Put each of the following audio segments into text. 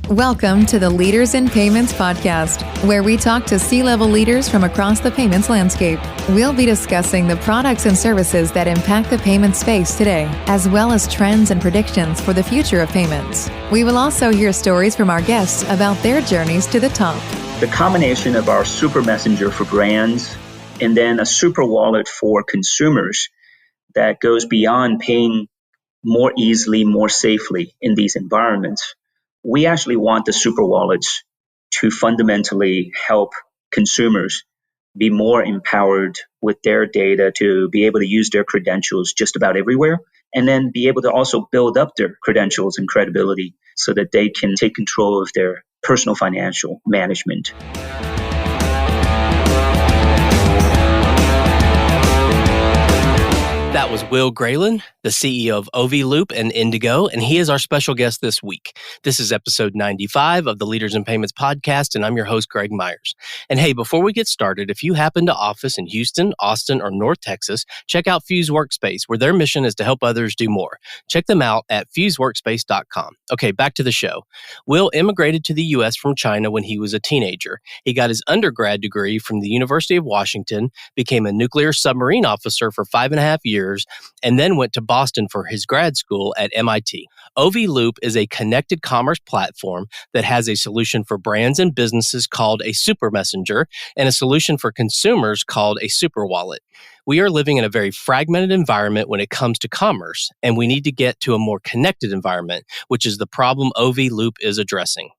Welcome to the Leaders in Payments podcast, where we talk to C-level leaders from across the payments landscape. We'll be discussing the products and services that impact the payment space today, as well as trends and predictions for the future of payments. We will also hear stories from our guests about their journeys to the top. The combination of our super messenger for brands and then a super wallet for consumers that goes beyond paying more easily, more safely in these environments. We actually want the super wallets to fundamentally help consumers be more empowered with their data to be able to use their credentials just about everywhere, and then be able to also build up their credentials and credibility so that they can take control of their personal financial management. That was Will Graylin, the CEO of Loop and Indigo, and he is our special guest this week. This is episode 95 of the Leaders in Payments podcast, and I'm your host, Greg Myers. And hey, before we get started, if you happen to office in Houston, Austin, or North Texas, check out Fuse Workspace, where their mission is to help others do more. Check them out at fuseworkspace.com. Okay, back to the show. Will immigrated to the U.S. from China when he was a teenager. He got his undergrad degree from the University of Washington, became a nuclear submarine officer for 5.5 years, and then went to Boston for his grad school at MIT. Loop is a connected commerce platform that has a solution for brands and businesses called a super messenger and a solution for consumers called a super wallet. We are living in a very fragmented environment when it comes to commerce, and we need to get to a more connected environment, which is the problem Loop is addressing.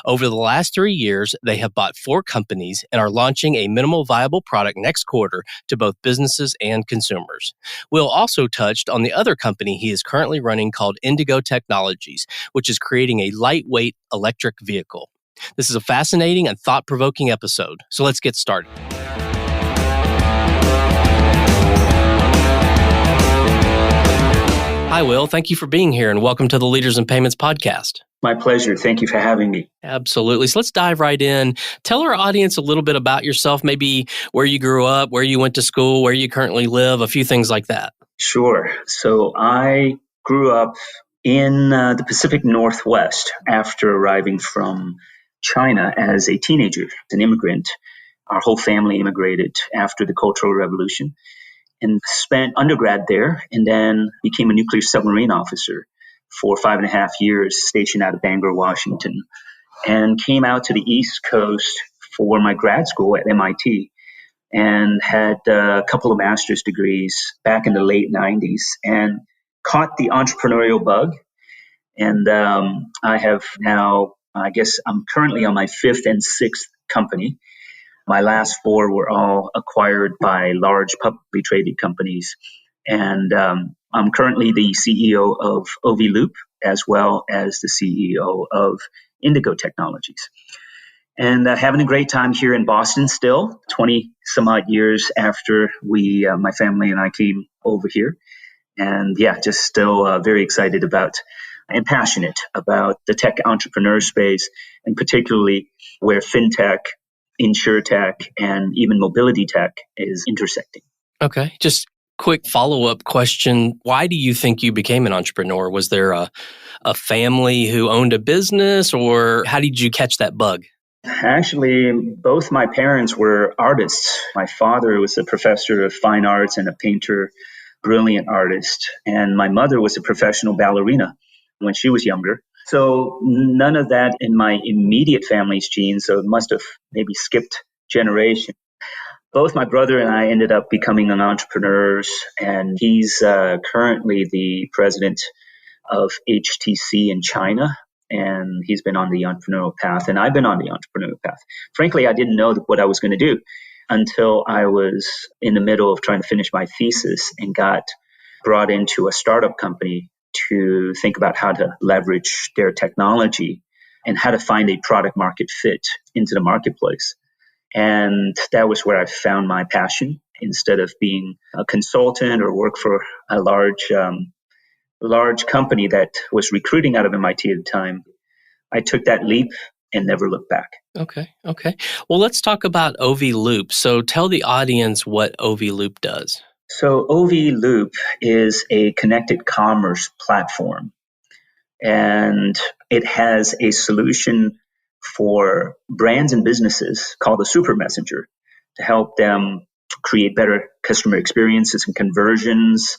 Over the last 3 years, they have bought 4 companies and are launching a minimal viable product next quarter to both businesses and consumers. Will also touched on the other company he is currently running called Indigo Technologies, which is creating a lightweight electric vehicle. This is a fascinating and thought-provoking episode, so let's get started. Hi, Will. Thank you for being here, and welcome to the Leaders in Payments podcast. My pleasure. Thank you for having me. Absolutely. So let's dive right in. Tell our audience a little bit about yourself, maybe where you grew up, where you went to school, where you currently live, a few things like that. Sure. So I grew up in the Pacific Northwest after arriving from China as a teenager, an immigrant. Our whole family immigrated after the Cultural Revolution and spent undergrad there, and then became a nuclear submarine officer for 5.5 years, stationed out of Bangor, Washington, and came out to the East Coast for my grad school at MIT and had a couple of master's degrees back in the late 90s and caught the entrepreneurial bug. And I have now, I guess I'm currently on my 5th and 6th company. My last 4 were all acquired by large publicly traded companies. And I'm currently the CEO of Loop, as well as the CEO of Indigo Technologies. And having a great time here in Boston still, 20 some odd years after my family and I came over here. And yeah, just still very excited about and passionate about the tech entrepreneur space, and particularly where fintech, insurtech, and even mobility tech is intersecting. Okay. Just quick follow-up question. Why do you think you became an entrepreneur? Was there a family who owned a business, or how did you catch that bug? Actually, both my parents were artists. My father was a professor of fine arts and a painter, brilliant artist. And my mother was a professional ballerina when she was younger. So none of that in my immediate family's genes, so it must have maybe skipped generation. Both my brother and I ended up becoming entrepreneurs, and he's currently the president of HTC in China, and he's been on the entrepreneurial path, and I've been on the entrepreneurial path. Frankly, I didn't know what I was going to do until I was in the middle of trying to finish my thesis and got brought into a startup company to think about how to leverage their technology and how to find a product market fit into the marketplace. And that was where I found my passion. Instead of being a consultant or work for a large company that was recruiting out of MIT at the time, I took that leap and never looked back. Okay. Well, let's talk about Loop. So tell the audience what Loop does. So Loop is a connected commerce platform And it has a solution for brands and businesses called the Super Messenger to help them create better customer experiences and conversions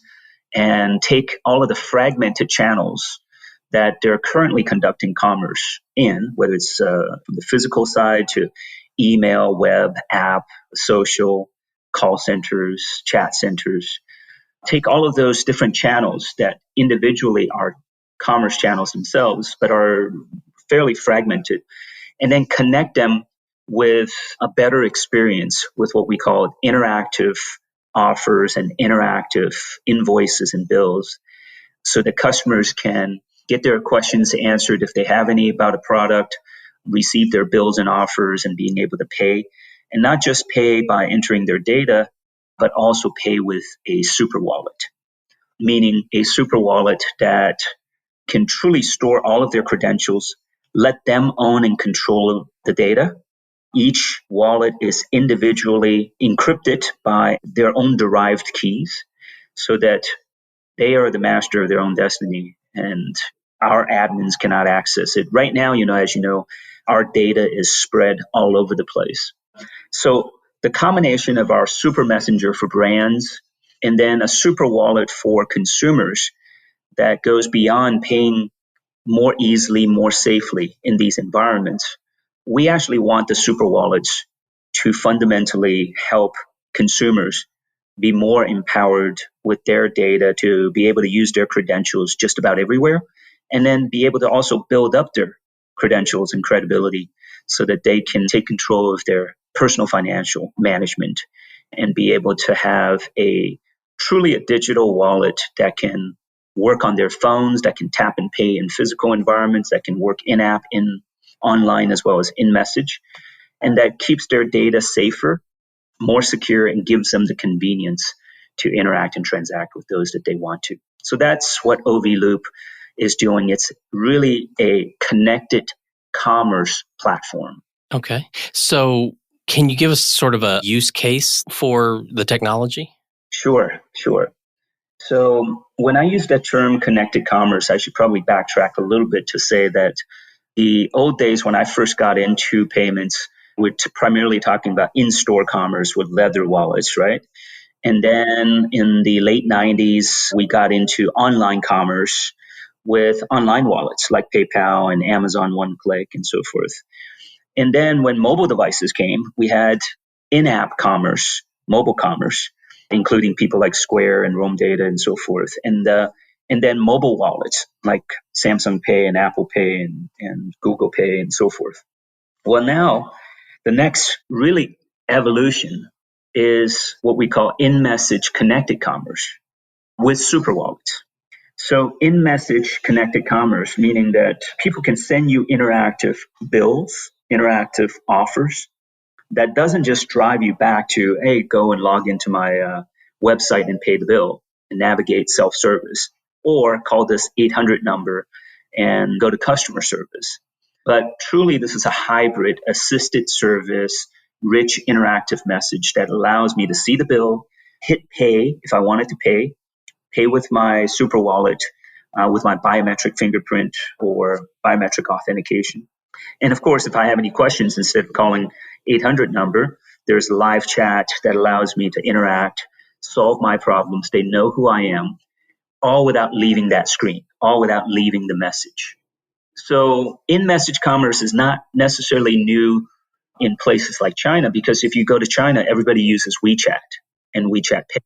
and take all of the fragmented channels that they're currently conducting commerce in, whether it's from the physical side to email, web, app, social, call centers, chat centers. Take all of those different channels that individually are commerce channels themselves, but are fairly fragmented, and then connect them with a better experience with what we call interactive offers and interactive invoices and bills so that customers can get their questions answered if they have any about a product, receive their bills and offers and being able to pay, and not just pay by entering their data, but also pay with a super wallet, meaning a super wallet that can truly store all of their credentials, let them own and control the data. Each wallet is individually encrypted by their own derived keys so that they are the master of their own destiny and our admins cannot access it. Right now, as you know, our data is spread all over the place. So the combination of our super messenger for brands and then a super wallet for consumers that goes beyond paying more easily, more safely in these environments. We actually want the super wallets to fundamentally help consumers be more empowered with their data to be able to use their credentials just about everywhere, and then be able to also build up their credentials and credibility so that they can take control of their personal financial management and be able to have truly a digital wallet that can work on their phones, that can tap and pay in physical environments, that can work in-app, online, as well as in-message, and that keeps their data safer, more secure, and gives them the convenience to interact and transact with those that they want to. So that's what OV Loop is doing. It's really a connected commerce platform. Okay. So can you give us sort of a use case for the technology? Sure. So when I use that term connected commerce, I should probably backtrack a little bit to say that the old days when I first got into payments, we're primarily talking about in-store commerce with leather wallets, right? And then in the late 90s, we got into online commerce with online wallets like PayPal and Amazon One Click and so forth. And then when mobile devices came, we had in-app commerce, mobile commerce, including people like Square and Roam Data and so forth. And then mobile wallets like Samsung Pay and Apple Pay and Google Pay and so forth. Well, now the next really evolution is what we call in-message connected commerce with super wallets. So in-message connected commerce, meaning that people can send you interactive bills, interactive offers, that doesn't just drive you back to, hey, go and log into my website and pay the bill and navigate self-service, or call this 800 number and go to customer service. But truly, this is a hybrid assisted service, rich interactive message that allows me to see the bill, hit pay if I wanted to pay with my super wallet, with my biometric fingerprint or biometric authentication. And of course, if I have any questions, instead of calling 800 number, there's live chat that allows me to interact, solve my problems. They know who I am, all without leaving that screen, all without leaving the message. So in-message commerce is not necessarily new in places like China, because if you go to China, everybody uses WeChat and WeChat Pay.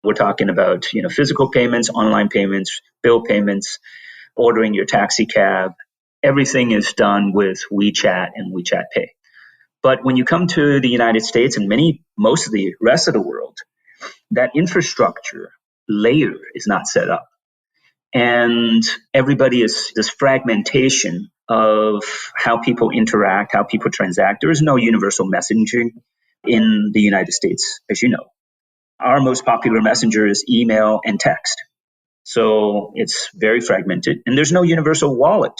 We're talking about, physical payments, online payments, bill payments, ordering your taxi cab. Everything is done with WeChat and WeChat Pay. But when you come to the United States and most of the rest of the world, that infrastructure layer is not set up. And everybody is this fragmentation of how people interact, how people transact. There is no universal messaging in the United States, as you know. Our most popular messenger is email and text. So it's very fragmented. And there's no universal wallet.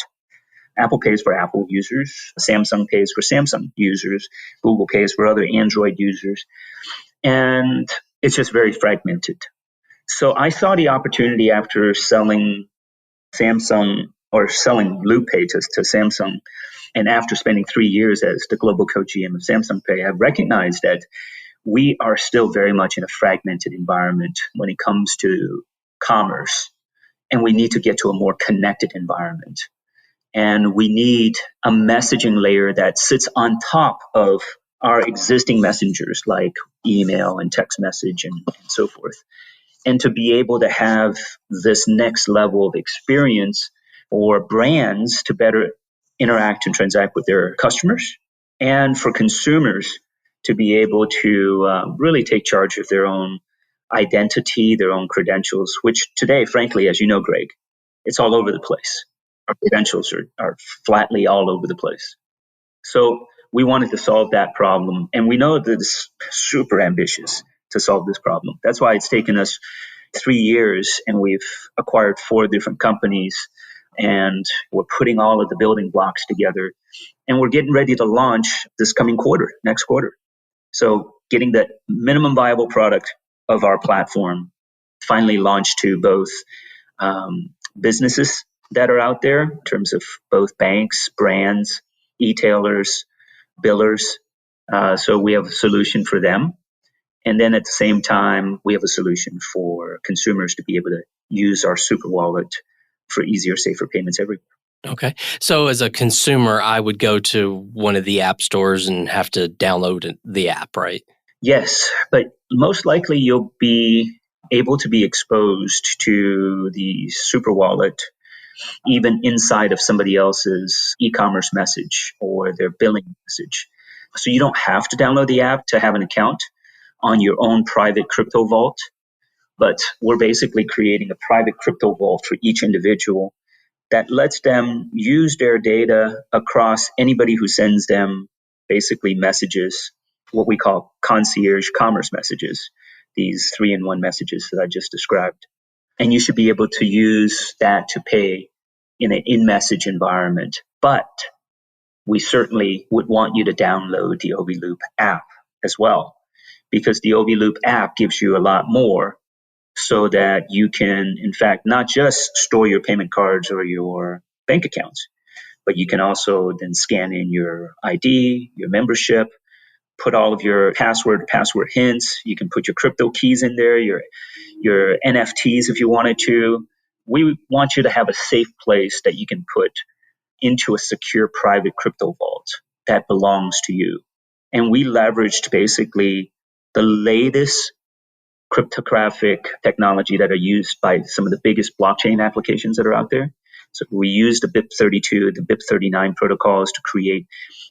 Apple pays for Apple users. Samsung pays for Samsung users. Google pays for other Android users. And it's just very fragmented. So I saw the opportunity after selling Samsung or selling Loop Pay to Samsung. And after spending 3 years as the global co-GM of Samsung Pay, I've recognized that we are still very much in a fragmented environment when it comes to commerce. And we need to get to a more connected environment. And we need a messaging layer that sits on top of our existing messengers like email and text message and so forth. And to be able to have this next level of experience for brands to better interact and transact with their customers, and for consumers to be able to really take charge of their own identity, their own credentials, which today, frankly, as you know, Greg, it's all over the place. Our credentials are flatly all over the place. So we wanted to solve that problem. And we know that it's super ambitious to solve this problem. That's why it's taken us 3 years and we've acquired 4 different companies and we're putting all of the building blocks together and we're getting ready to launch this coming quarter, next quarter. So getting the minimum viable product of our platform finally launched to both businesses that are out there in terms of both banks, brands, e-tailers, billers. So we have a solution for them. And then at the same time, we have a solution for consumers to be able to use our super wallet for easier, safer payments everywhere. Okay. So as a consumer, I would go to one of the app stores and have to download the app, right? Yes, but most likely you'll be able to be exposed to the super wallet even inside of somebody else's e-commerce message or their billing message. So you don't have to download the app to have an account on your own private crypto vault, but we're basically creating a private crypto vault for each individual that lets them use their data across anybody who sends them basically messages, what we call concierge commerce messages, these 3-in-1 messages that I just described. And you should be able to use that to pay in an in-message environment. But we certainly would want you to download the OviLoop app as well, because the OviLoop app gives you a lot more so that you can, in fact, not just store your payment cards or your bank accounts, but you can also then scan in your ID, your membership, put all of your password hints. You can put your crypto keys in there, your NFTs if you wanted to. We want you to have a safe place that you can put into a secure private crypto vault that belongs to you. And we leveraged basically the latest cryptographic technology that are used by some of the biggest blockchain applications that are out there. So we use the BIP32, the BIP39 protocols to create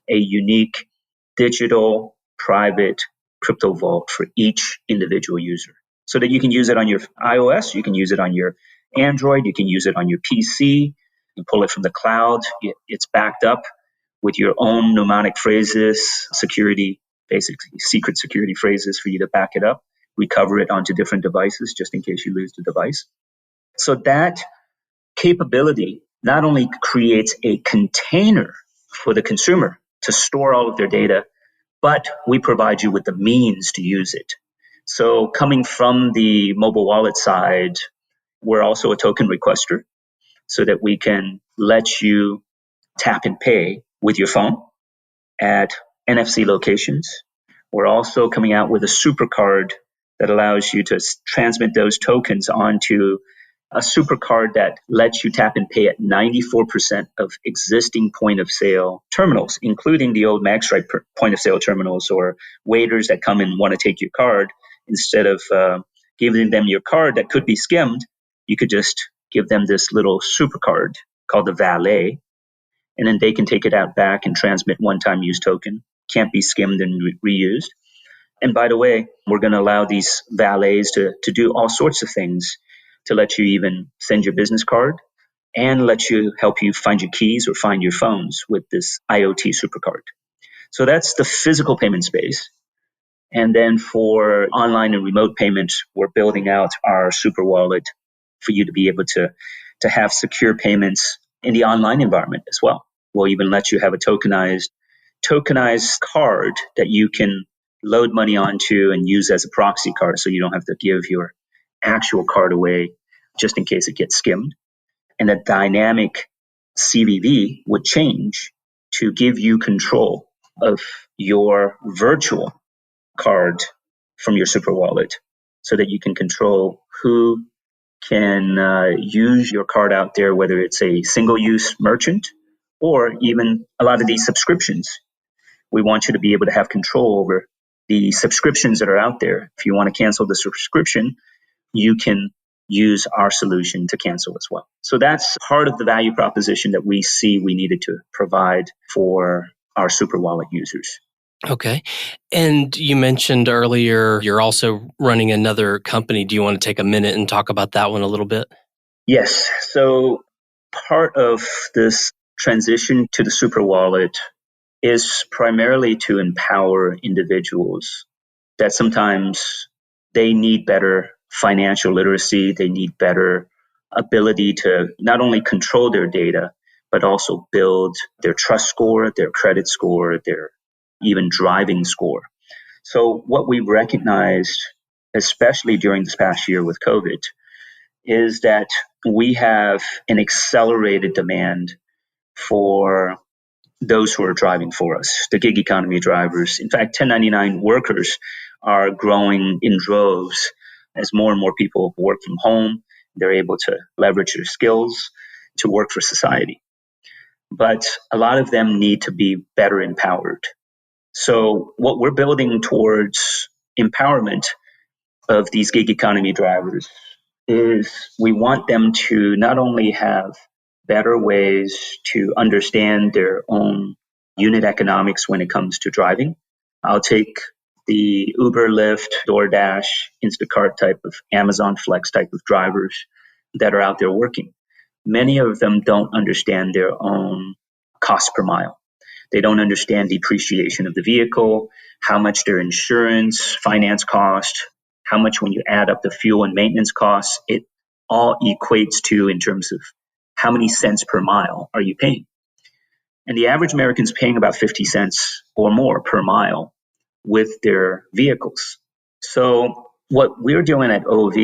a unique digital private crypto vault for each individual user so that you can use it on your iOS, you can use it on your Android, you can use it on your PC, you pull it from the cloud, it's backed up with your own mnemonic phrases, security, basically secret security phrases for you to back it up. We cover it onto different devices just in case you lose the device. So that capability not only creates a container for the consumer to store all of their data, but we provide you with the means to use it. So coming from the mobile wallet side, we're also a token requester so that we can let you tap and pay with your phone at NFC locations. We're also coming out with a super card that allows you to transmit those tokens onto a super card that lets you tap and pay at 94% of existing point of sale terminals, including the old MagStripe point of sale terminals or waiters that come and want to take your card. Instead of giving them your card that could be skimmed, you could just give them this little super card called the valet, and then they can take it out back and transmit one-time use token. Can't be skimmed and reused. And by the way, we're going to allow these valets to do all sorts of things to let you even send your business card and let you help you find your keys or find your phones with this IoT supercard. So that's the physical payment space. And then for online and remote payments, we're building out our super wallet for you to be able to have secure payments in the online environment as well. We'll even let you have a tokenized card that you can load money onto and use as a proxy card so you don't have to give your actual card away just in case it gets skimmed. And a dynamic CVV would change to give you control of your virtual card from your super wallet so that you can control who can use your card out there, whether it's a single-use merchant or even a lot of these subscriptions. We want you to be able to have control over the subscriptions that are out there. If you want to cancel the subscription, you can use our solution to cancel as well. So that's part of the value proposition that we see we needed to provide for our super wallet users. Okay. And you mentioned earlier you're also running another company. Do you want to take a minute and talk about that one a little bit? Yes. So part of this transition to the super wallet is primarily to empower individuals that sometimes they need better financial literacy. They need better ability to not only control their data, but also build their trust score, their credit score, their even driving score. So what we've recognized, especially during this past year with COVID, is that we have an accelerated demand for those who are driving for us, the gig economy drivers. In fact, 1099 workers are growing in droves as more and more people work from home. They're able to leverage their skills to work for society. But a lot of them need to be better empowered. So what we're building towards empowerment of these gig economy drivers is we want them to not only have better ways to understand their own unit economics when it comes to driving. I'll take the Uber, Lyft, DoorDash, Instacart type of Amazon Flex type of drivers that are out there working. Many of them don't understand their own cost per mile. They don't understand depreciation of the vehicle, how much their insurance, finance cost, how much when you add up the fuel and maintenance costs, it all equates to in terms of how many cents per mile are you paying. And the average American's paying about 50 cents or more per mile with their vehicles. So what we're doing at OV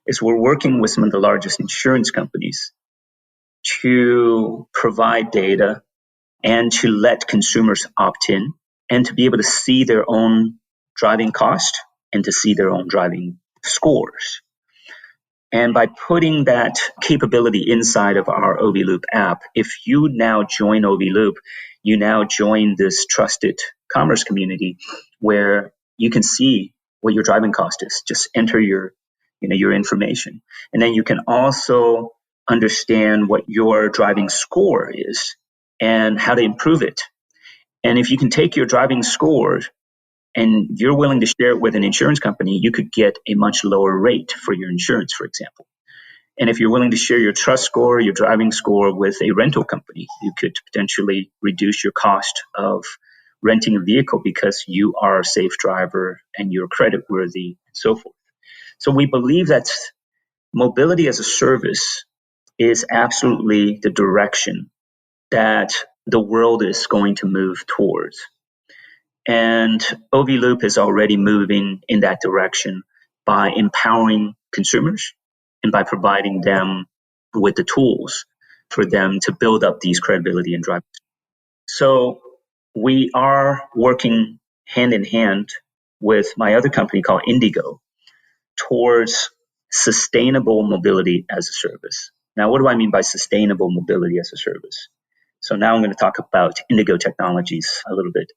is we're working with some of the largest insurance companies to provide data and to let consumers opt in and to be able to see their own driving cost and to see their own driving scores. And by putting that capability inside of our OV Loop app, if you now join OV Loop, you now join this trusted commerce community where you can see what your driving cost is. Just enter your information. And then you can also understand what your driving score is and how to improve it. And if you can take your driving score and you're willing to share it with an insurance company, you could get a much lower rate for your insurance, for example. And if you're willing to share your trust score, your driving score with a rental company, you could potentially reduce your cost of renting a vehicle because you are a safe driver and you're creditworthy and so forth. So we believe that mobility as a service is absolutely the direction that the world is going to move towards. And OV Loop is already moving in that direction by empowering consumers and by providing them with the tools for them to build up these credibility and drive. So we are working hand in hand with my other company called Indigo towards sustainable mobility as a service. Now, what do I mean by sustainable mobility as a service? So now I'm going to talk about Indigo Technologies a little bit.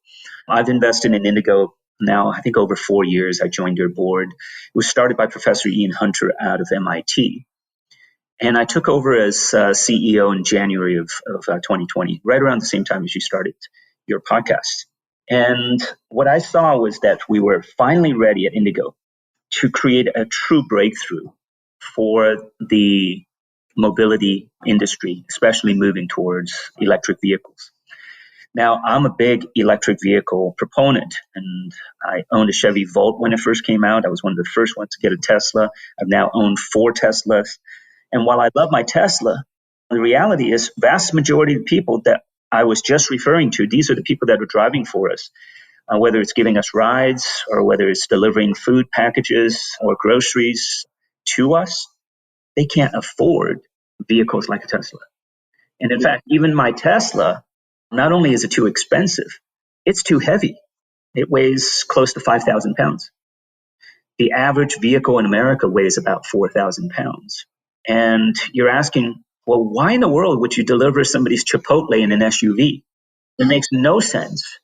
I've invested in Indigo now, I think over 4 years. I joined their board. It was started by Professor Ian Hunter out of MIT. And I took over as CEO in January of 2020, right around the same time as you started your podcast. And what I saw was that we were finally ready at Indigo to create a true breakthrough for the mobility industry, especially moving towards electric vehicles. Now, I'm a big electric vehicle proponent, and I owned a Chevy Volt when it first came out. I was one of the first ones to get a Tesla. I've now owned 4 Teslas. And while I love my Tesla, the reality is vast majority of the people that I was just referring to, these are the people that are driving for us, whether it's giving us rides or whether it's delivering food packages or groceries to us. They can't afford vehicles like a Tesla. And in fact, even my Tesla, not only is it too expensive, it's too heavy. It weighs close to 5,000 pounds. The average vehicle in America weighs about 4,000 pounds. And you're asking, well, why in the world would you deliver somebody's Chipotle in an SUV? It makes no sense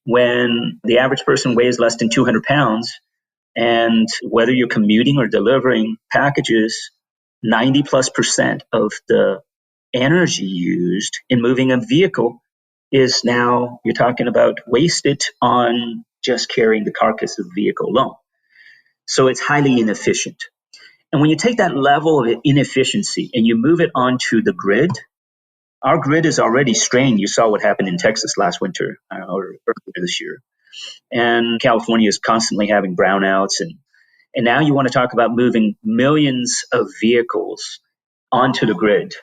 when the average person weighs less than 200 pounds. And whether you're commuting or delivering packages, 90+% of the energy used in moving a vehicle is now, you're talking about, wasted on just carrying the carcass of the vehicle alone. So it's highly inefficient. And when you take that level of inefficiency and you move it onto the grid, our grid is already strained. You saw what happened in Texas last winter or earlier this year. And California is constantly having brownouts. And now you want to talk about moving millions of vehicles onto the grid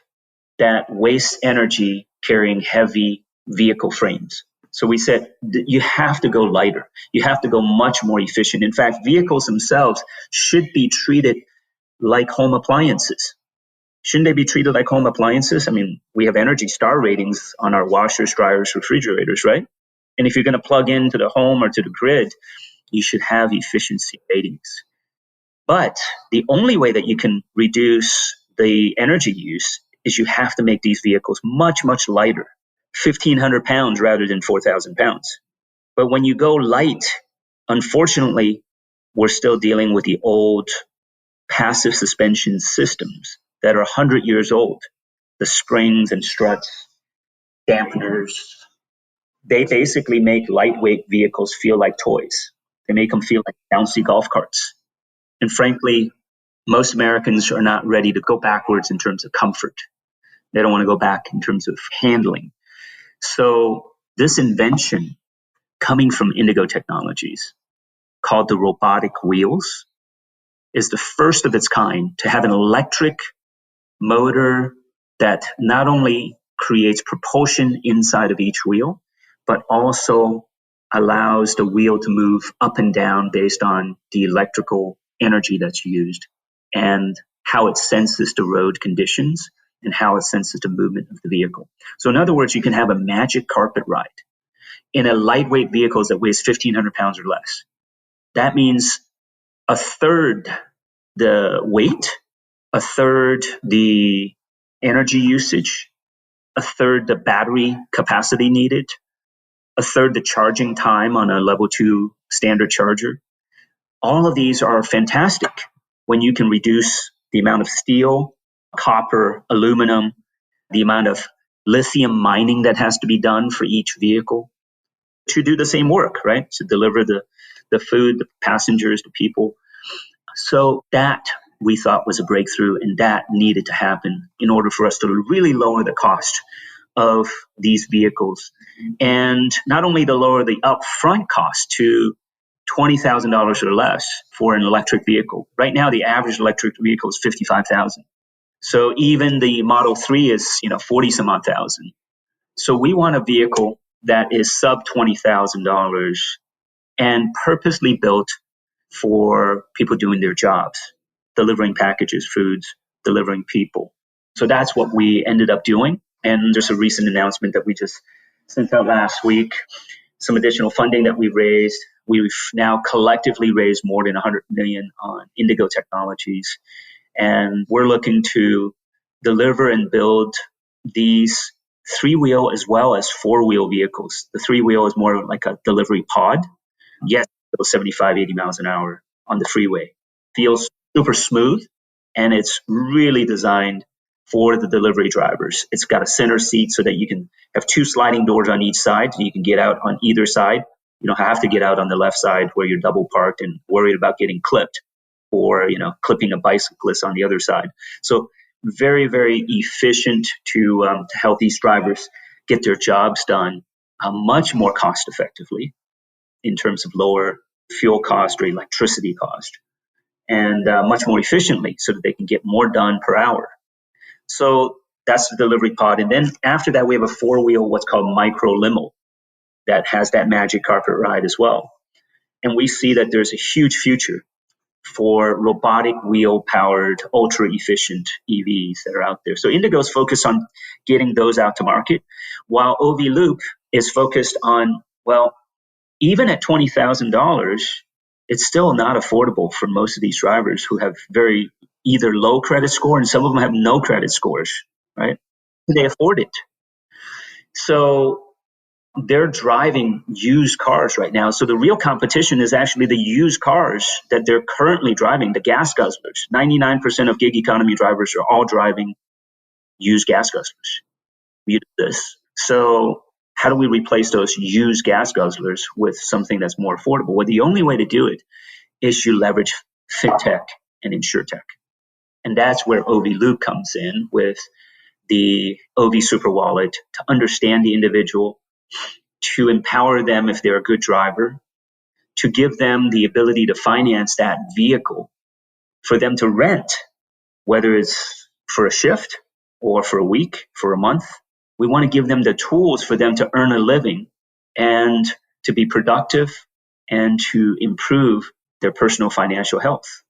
that waste energy carrying heavy vehicle frames. So we said you have to go lighter. You have to go much more efficient. In fact, vehicles themselves should be treated like home appliances. Shouldn't they be treated like home appliances? I mean, we have Energy Star ratings on our washers, dryers, refrigerators, right? And if you're going to plug into the home or to the grid, you should have efficiency ratings. But the only way that you can reduce the energy use is you have to make these vehicles much, much lighter, 1,500 pounds rather than 4,000 pounds. But when you go light, unfortunately, we're still dealing with the old passive suspension systems that are 100 years old. The springs and struts, dampeners, they basically make lightweight vehicles feel like toys. They make them feel like bouncy golf carts. And frankly, most Americans are not ready to go backwards in terms of comfort. They don't want to go back in terms of handling. So this invention coming from Indigo Technologies, called the Robotic Wheels, is the first of its kind to have an electric motor that not only creates propulsion inside of each wheel, but also allows the wheel to move up and down based on the electrical energy that's used and how it senses the road conditions and how it senses the movement of the vehicle. So in other words, you can have a magic carpet ride in a lightweight vehicle that weighs 1,500 pounds or less. That means a third the weight, a third the energy usage, a third the battery capacity needed, a third the charging time on a level 2 standard charger. All of these are fantastic when you can reduce the amount of steel, copper, aluminum, the amount of lithium mining that has to be done for each vehicle to do the same work, right? To deliver the food, the passengers, the people. So that we thought was a breakthrough, and that needed to happen in order for us to really lower the cost of these vehicles. And not only to lower the upfront cost to $20,000 or less for an electric vehicle. Right now, the average electric vehicle is $55,000. So even the Model 3 is, 40 some odd thousand. So we want a vehicle that is sub $20,000 and purposely built for people doing their jobs, delivering packages, foods, delivering people. So that's what we ended up doing. And there's a recent announcement that we just sent out last week, some additional funding that we raised. We've now collectively raised more than $100 million on Indigo Technologies. And we're looking to deliver and build these 3-wheel as well as 4-wheel vehicles. The 3-wheel is more like a delivery pod. Yes, it goes 75, 80 miles an hour on the freeway. Feels super smooth, and it's really designed for the delivery drivers. It's got a center seat so that you can have 2 sliding doors on each side, so you can get out on either side. You don't have to get out on the left side where you're double parked and worried about getting clipped or, clipping a bicyclist on the other side. So very, very efficient to help these drivers get their jobs done much more cost effectively in terms of lower fuel cost or electricity cost, and much more efficiently so that they can get more done per hour. So that's the delivery pod. And then after that, we have a 4-wheel, what's called micro limo, that has that magic carpet ride as well. And we see that there's a huge future for robotic wheel powered, ultra efficient EVs that are out there. So Indigo's focused on getting those out to market, while OV Loop is focused on, well, even at $20,000, it's still not affordable for most of these drivers who have very either low credit score, and some of them have no credit scores, right? They afford it. So they're driving used cars right now. So the real competition is actually the used cars that they're currently driving, the gas guzzlers. 99% of gig economy drivers are all driving used gas guzzlers. We do this. So how do we replace those used gas guzzlers with something that's more affordable? Well, the only way to do it is you leverage fintech and insurtech. And that's where OV Loop comes in with the OV Super Wallet to understand the individual, to empower them if they're a good driver, to give them the ability to finance that vehicle, for them to rent, whether it's for a shift or for a week, for a month. We want to give them the tools for them to earn a living and to be productive and to improve their personal financial health.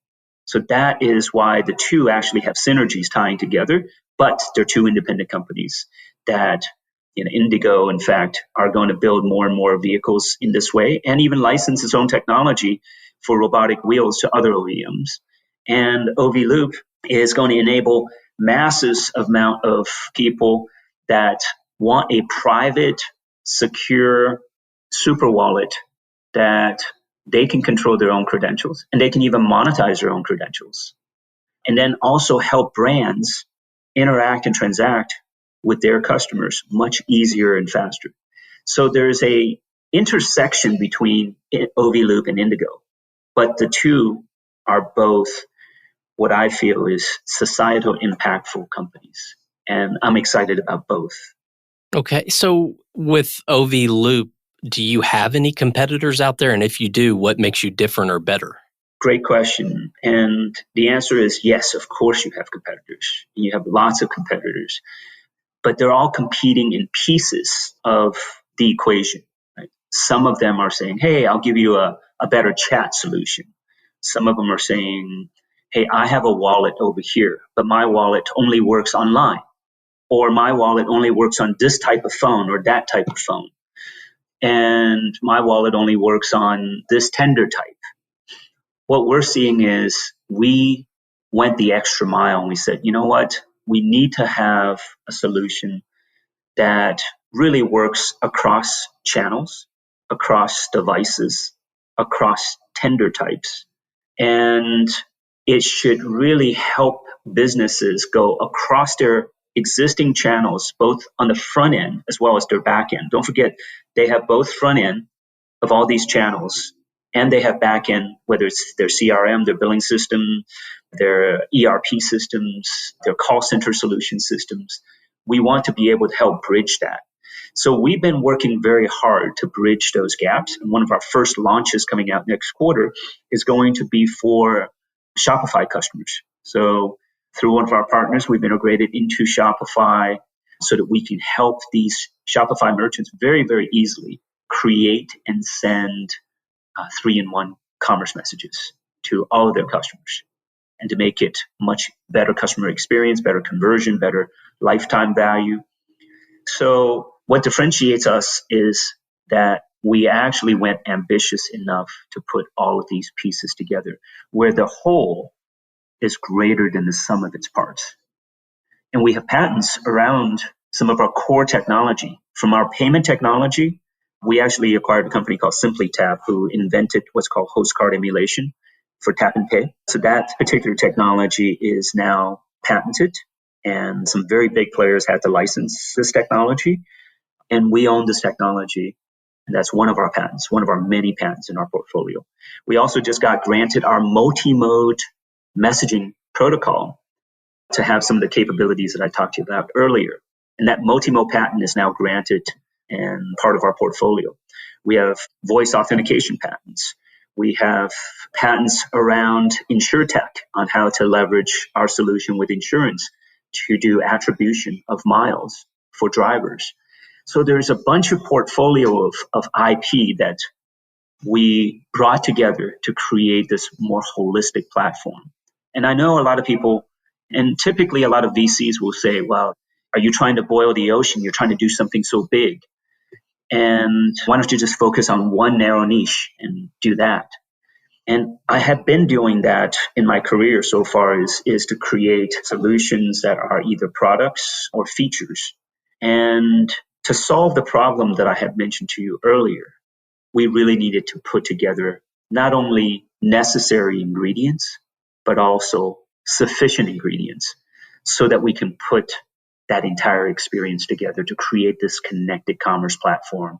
So that is why the two actually have synergies tying together, but they're two independent companies that, Indigo, in fact, are going to build more and more vehicles in this way and even license its own technology for robotic wheels to other OEMs. And OV Loop is going to enable masses amount of people that want a private, secure super wallet that they can control their own credentials and they can even monetize their own credentials. And then also help brands interact and transact with their customers much easier and faster. So there's a intersection between OV Loop and Indigo, but the two are both what I feel is societal impactful companies. And I'm excited about both. Okay. So with OV Loop, do you have any competitors out there? And if you do, what makes you different or better? Great question. And the answer is yes, of course you have competitors. You have lots of competitors, but they're all competing in pieces of the equation. Right? Some of them are saying, hey, I'll give you a better chat solution. Some of them are saying, hey, I have a wallet over here, but my wallet only works online. Or my wallet only works on this type of phone or that type of phone. And my wallet only works on this tender type. What we're seeing is we went the extra mile and we said, you know what? We need to have a solution that really works across channels, across devices, across tender types. And it should really help businesses go across their existing channels, both on the front end as well as their back end. Don't forget, they have both front end of all these channels, and they have back end, whether it's their CRM, their billing system, their ERP systems, their call center solution systems. We want to be able to help bridge that. So we've been working very hard to bridge those gaps. And one of our first launches coming out next quarter is going to be for Shopify customers. So through one of our partners, we've integrated into Shopify so that we can help these Shopify merchants very, very easily create and send 3-in-1 commerce messages to all of their customers, and to make it much better customer experience, better conversion, better lifetime value. So what differentiates us is that we actually went ambitious enough to put all of these pieces together, where the whole is greater than the sum of its parts. And we have patents around some of our core technology. From our payment technology, we actually acquired a company called SimplyTap, who invented what's called host card emulation for tap and pay. So that particular technology is now patented, and some very big players had to license this technology. And we own this technology, and that's one of our patents, one of our many patents in our portfolio. We also just got granted our multi-mode messaging protocol to have some of the capabilities that I talked to you about earlier. And that multi-mode patent is now granted and part of our portfolio. We have voice authentication patents. We have patents around InsurTech on how to leverage our solution with insurance to do attribution of miles for drivers. So there's a bunch of portfolio of IP that we brought together to create this more holistic platform. And I know a lot of people, and typically a lot of VCs will say, well, are you trying to boil the ocean? You're trying to do something so big. And why don't you just focus on one narrow niche and do that? And I have been doing that in my career so far is to create solutions that are either products or features. And to solve the problem that I had mentioned to you earlier, we really needed to put together not only necessary ingredients, but also sufficient ingredients so that we can put that entire experience together to create this connected commerce platform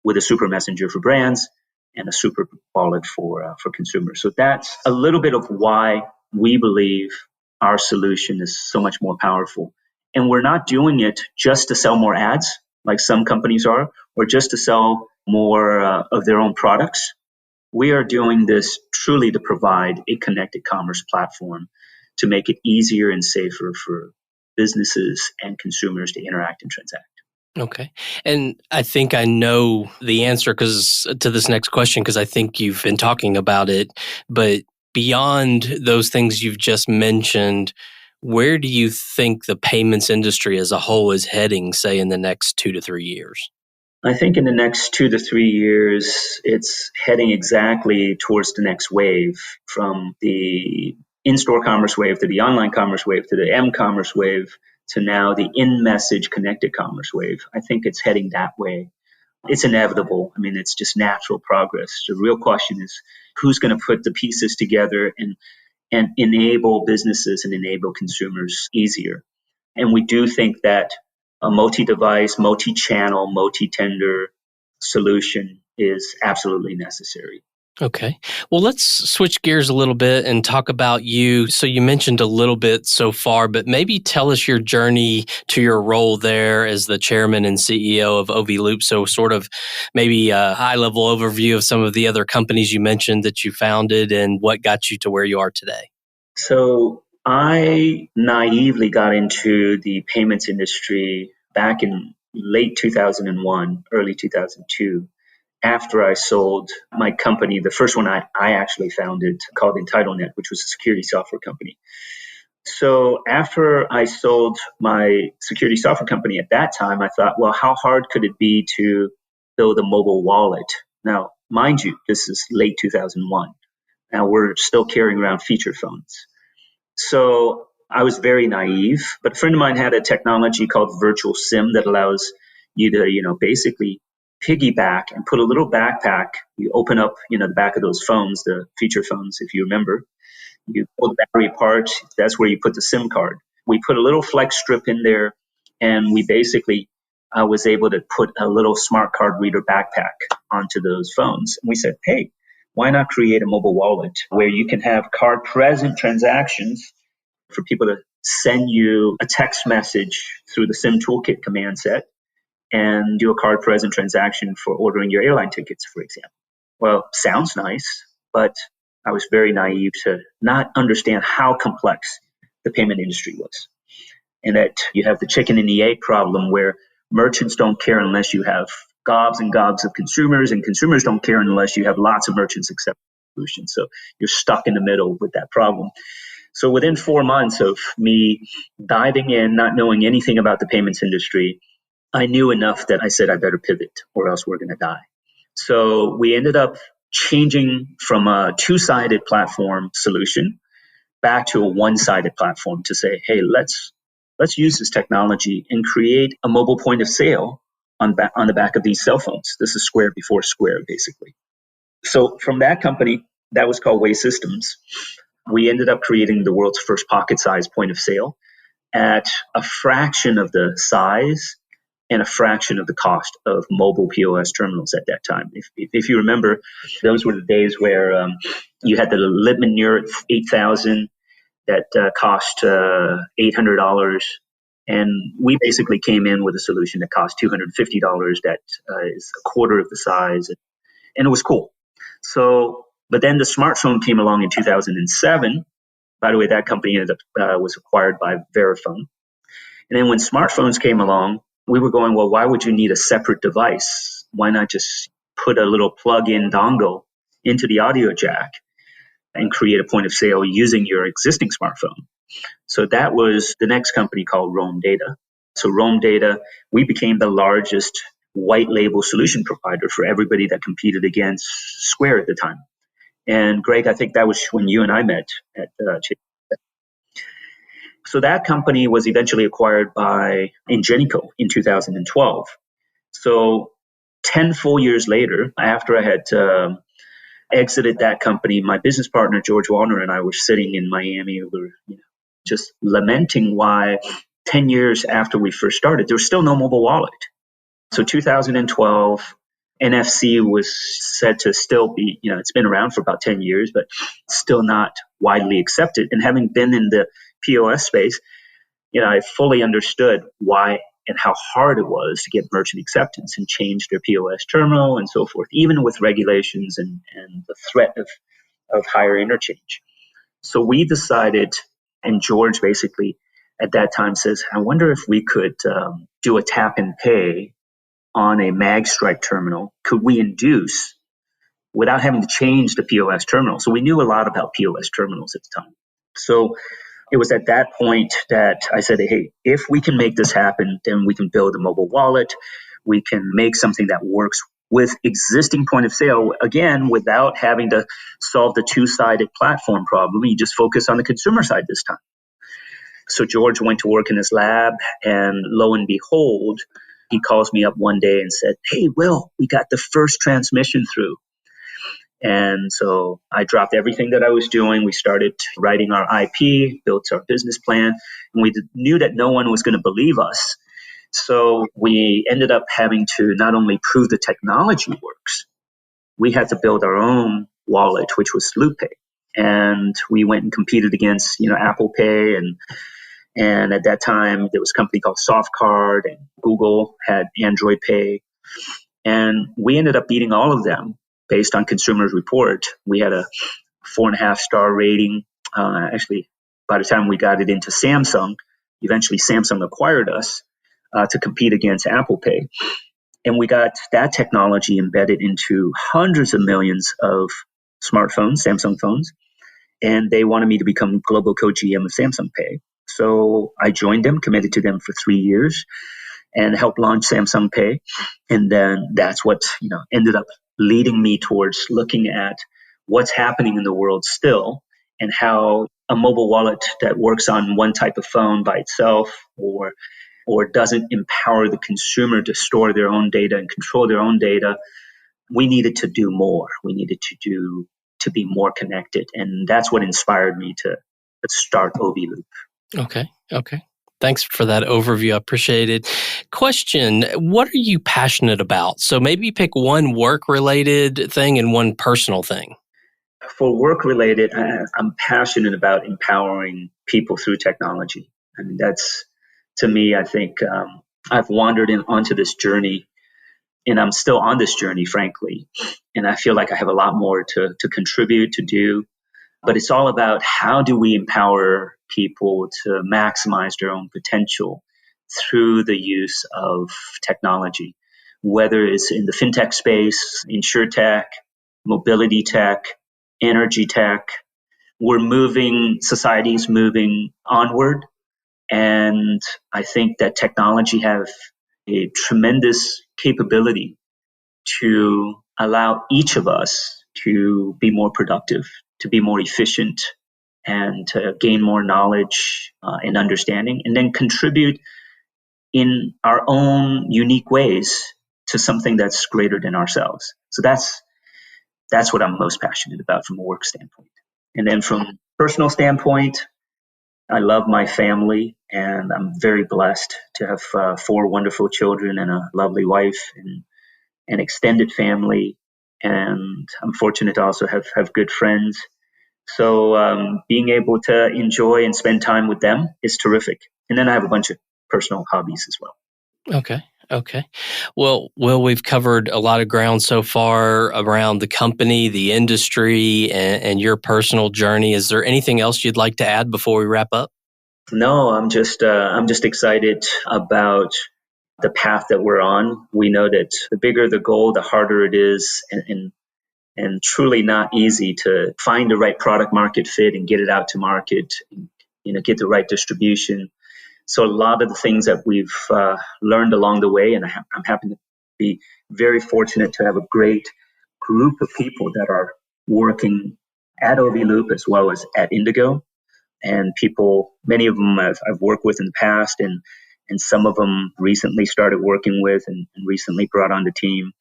with a super messenger for brands and a super wallet for consumers. So that's a little bit of why we believe our solution is so much more powerful. And we're not doing it just to sell more ads like some companies are, or just to sell more of their own products. We are doing this truly to provide a connected commerce platform to make it easier and safer for businesses and consumers to interact and transact. Okay. And I think I know the answer to this next question, because I think you've been talking about it. But beyond those things you've just mentioned, where do you think the payments industry as a whole is heading, say, in the next 2 to 3 years? I think in the next 2 to 3 years, it's heading exactly towards the next wave, from the in-store commerce wave to the online commerce wave to the m-commerce wave to now the in-message connected commerce wave. I think it's heading that way. It's inevitable. I mean, it's just natural progress. The real question is who's going to put the pieces together and enable businesses and enable consumers easier. And we do think that a multi-device, multi-channel, multi-tender solution is absolutely necessary. Okay. Well, let's switch gears a little bit and talk about you. So you mentioned a little bit so far, but maybe tell us your journey to your role there as the chairman and CEO of OV Loop. So sort of maybe a high-level overview of some of the other companies you mentioned that you founded and what got you to where you are today. So I naively got into the payments industry back in late 2001, early 2002. After I sold my company, the first one I actually founded, called Untitled, which was a security software company. So after I sold my security software company at that time, I thought, well, how hard could it be to build a mobile wallet? Now, mind you, this is late 2001. Now we're still carrying around feature phones. So I was very naive, but a friend of mine had a technology called virtual SIM that allows you to, basically piggyback and put a little backpack. You open up, the back of those phones, the feature phones, if you remember. You pull the battery apart. That's where you put the SIM card. We put a little flex strip in there, and I was able to put a little smart card reader backpack onto those phones. And we said, hey, why not create a mobile wallet where you can have card present transactions for people to send you a text message through the SIM Toolkit command set and do a card present transaction for ordering your airline tickets, for example. Well, sounds nice, but I was very naive to not understand how complex the payment industry was. And that you have the chicken and the egg problem where merchants don't care unless you have gobs and gobs of consumers, and consumers don't care unless you have lots of merchants accept solutions. So you're stuck in the middle with that problem. So within 4 months of me diving in, not knowing anything about the payments industry, I knew enough that I said I better pivot or else we're going to die. So we ended up changing from a two-sided platform solution back to a one-sided platform to say, hey, let's use this technology and create a mobile point of sale on the back of these cell phones. This is square before square, basically. So from that company, that was called Way Systems, we ended up creating the world's first pocket-sized point of sale at a fraction of the size and a fraction of the cost of mobile POS terminals at that time. If you remember, those were the days where you had the Lippmann Near 8000 that cost $800. And we basically came in with a solution that cost $250 that is a quarter of the size. And it was cool. So, but then the smartphone came along in 2007. By the way, that company ended up was acquired by Verifone. And then when smartphones came along, we were going, well, why would you need a separate device? Why not just put a little plug-in dongle into the audio jack and create a point of sale using your existing smartphone. So that was the next company called Roam Data. So Roam Data, we became the largest white label solution provider for everybody that competed against Square at the time. And Greg, I think that was when you and I met at Chase. So that company was eventually acquired by Ingenico in 2012. So 10 full years later, after I had exited that company, my business partner, George Warner, and I were sitting in Miami. We were just lamenting why 10 years after we first started, there was still no mobile wallet. So 2012, NFC was said to still be, it's been around for about 10 years, but still not widely accepted. And having been in the POS space, I fully understood why and how hard it was to get merchant acceptance and change their POS terminal and so forth, even with regulations and the threat of higher interchange. So we decided, and George basically at that time says, I wonder if we could do a tap and pay on a MagStripe terminal. Could we induce without having to change the POS terminal? So we knew a lot about POS terminals at the time. So it was at that point that I said, hey, if we can make this happen, then we can build a mobile wallet. We can make something that works with existing point of sale, again, without having to solve the two-sided platform problem. You just focus on the consumer side this time. So George went to work in his lab, and lo and behold, he calls me up one day and said, hey, Will, we got the first transmission through. And so I dropped everything that I was doing. We started writing our IP, built our business plan, and we knew that no one was going to believe us. So we ended up having to not only prove the technology works, we had to build our own wallet, which was LoopPay. And we went and competed against, Apple Pay, and at that time there was a company called SoftCard, and Google had Android Pay. And we ended up beating all of them based on Consumer Report. We had a 4.5-star rating. Actually, by the time we got it into Samsung, eventually Samsung acquired us to compete against Apple Pay. And we got that technology embedded into hundreds of millions of smartphones, Samsung phones. And they wanted me to become global co-GM of Samsung Pay. So I joined them, committed to them for 3 years, and helped launch Samsung Pay. And then that's what ended up leading me towards looking at what's happening in the world still, and how a mobile wallet that works on one type of phone by itself or doesn't empower the consumer to store their own data and control their own data. We needed to do more. We needed to be more connected. And that's what inspired me to start OV Loop. Okay. Thanks for that overview. I appreciate it. Question, what are you passionate about? So maybe pick one work-related thing and one personal thing. For work-related, I'm passionate about empowering people through technology. I mean, that's, to me, I think I've wandered onto this journey, and I'm still on this journey, frankly. And I feel like I have a lot more to contribute, to do. But it's all about how do we empower people to maximize their own potential through the use of technology, whether it's in the fintech space, insurtech, mobility tech, energy tech. Society's moving onward. And I think that technology have a tremendous capability to allow each of us to be more productive, to be more efficient, and to gain more knowledge and understanding, and then contribute in our own unique ways to something that's greater than ourselves. So that's what I'm most passionate about from a work standpoint. And then from a personal standpoint, I love my family, and I'm very blessed to have 4 wonderful children and a lovely wife and an extended family. And I'm fortunate to also have good friends. So being able to enjoy and spend time with them is terrific. And then I have a bunch of personal hobbies as well. Okay. Well, we've covered a lot of ground so far around the company, the industry, and your personal journey. Is there anything else you'd like to add before we wrap up? No, I'm just excited about the path that we're on. We know that the bigger the goal, the harder it is, and and truly not easy to find the right product market fit and get it out to market, and, get the right distribution. So a lot of the things that we've learned along the way, and I'm happy to be very fortunate to have a great group of people that are working at OV Loop as well as at Indigo. And people, many of them I've worked with in the past, and some of them recently started working with and recently brought on the team.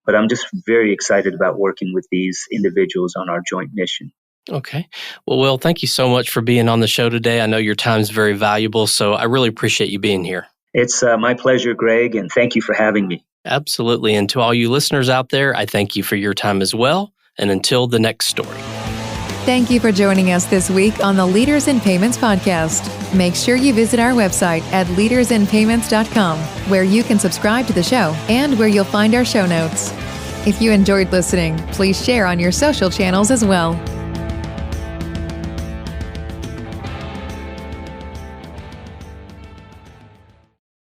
But I'm just very excited about working with these individuals on our joint mission. Okay. Well, Will, thank you so much for being on the show today. I know your time is very valuable, so I really appreciate you being here. It's my pleasure, Greg, and thank you for having me. Absolutely. And to all you listeners out there, I thank you for your time as well. And until the next story. Thank you for joining us this week on the Leaders in Payments podcast. Make sure you visit our website at leadersinpayments.com, where you can subscribe to the show and where you'll find our show notes. If you enjoyed listening, please share on your social channels as well.